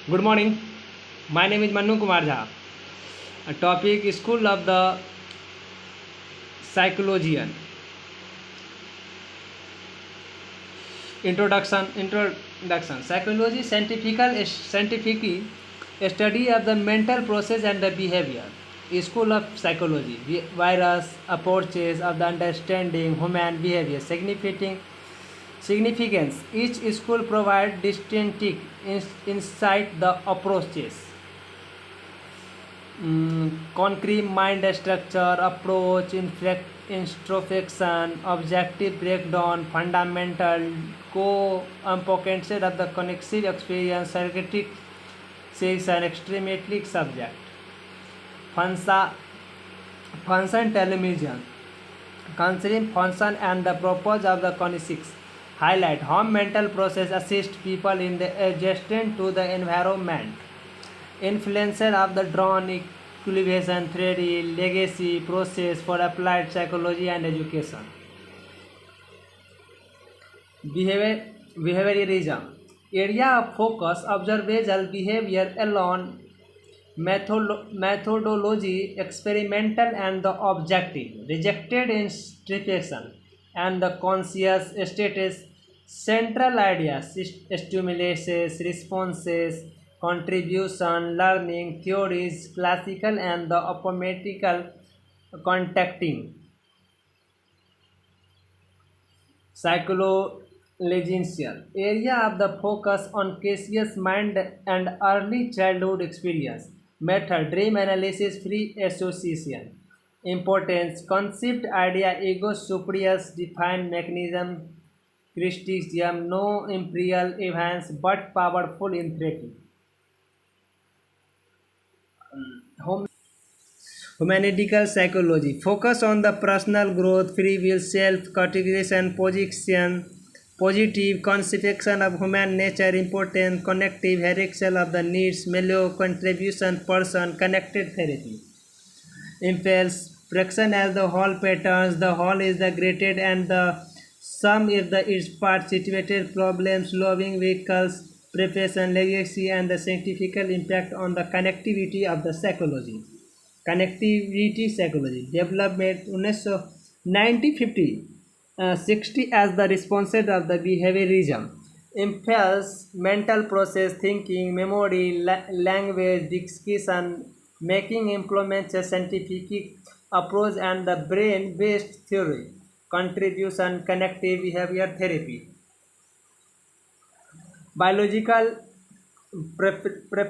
Good morning. My name is Manu Kumar Jha. A topic School of the Psychologian. Introduction. Psychology scientific study of the mental process and the behavior. School of psychology. Virus approaches of the understanding human behavior. Significance. Each school provides distinctive insight the approaches. Concrete mind structure, approach, introspection, objective breakdown, fundamental, co-components of the cognitive experience, circuitic section, extremely subject. Function television, considering function and the purpose of the cognitions. Highlight how mental process assist people in the adjustment to the environment. Influencer of the drawn equalization theory, legacy process for applied psychology and education. Behaviorism. Area of focus, observational behavior alone, methodology, experimental and the objective, rejected introspection and the conscious status, central ideas, stimuluses, responses, contribution, learning, theories, classical and the automatical contacting. Psychological area of the focus on cautious mind and early childhood experience. Method dream analysis free association. Importance concept idea ego superiors define mechanism criticism no imperial events but powerful in therapy. Humanistical psychology focus on the personal growth, free will, self-categorization, position, positive conception of human nature, important, connective, hierarchical of the needs, mellow contribution, person, connected therapy. Impels fraction as the whole patterns, the whole is the graded and the sum is the its part situated problems, loving vehicles, preparation, legacy and the scientific impact on the connectivity of the psychology. Connectivity psychology development 1950 60 as the responses of the behaviorism impairs mental process thinking memory language discussion making implements a scientific approach and the brain based theory contribution connective behavior therapy biological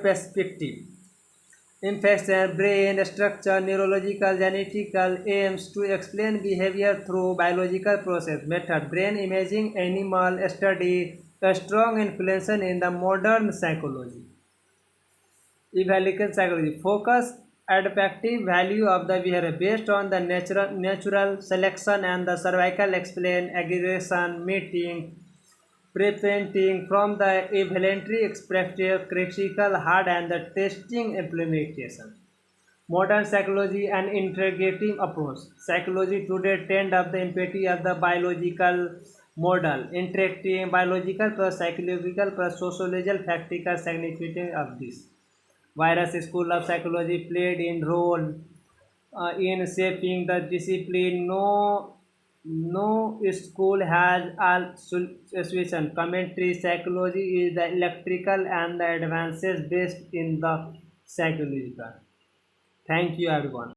perspective infection, brain structure, neurological, genetical aims to explain behavior through biological process method. Brain imaging, animal study, a strong influence in the modern psychology. Evaluation psychology focus adaptive value of the behavior based on the natural selection and the survival explain aggregation meeting preventing from the voluntary perspective, critical hard and the testing implementation. Modern psychology and integrative approach. Psychology today tend of the empathy of the biological model, interacting biological plus psychological plus sociological factor significant of this. Virus School of Psychology played in role in shaping the discipline. No school has all association. Commentary psychology is the electrical and the advances based in the psychological. Thank you everyone.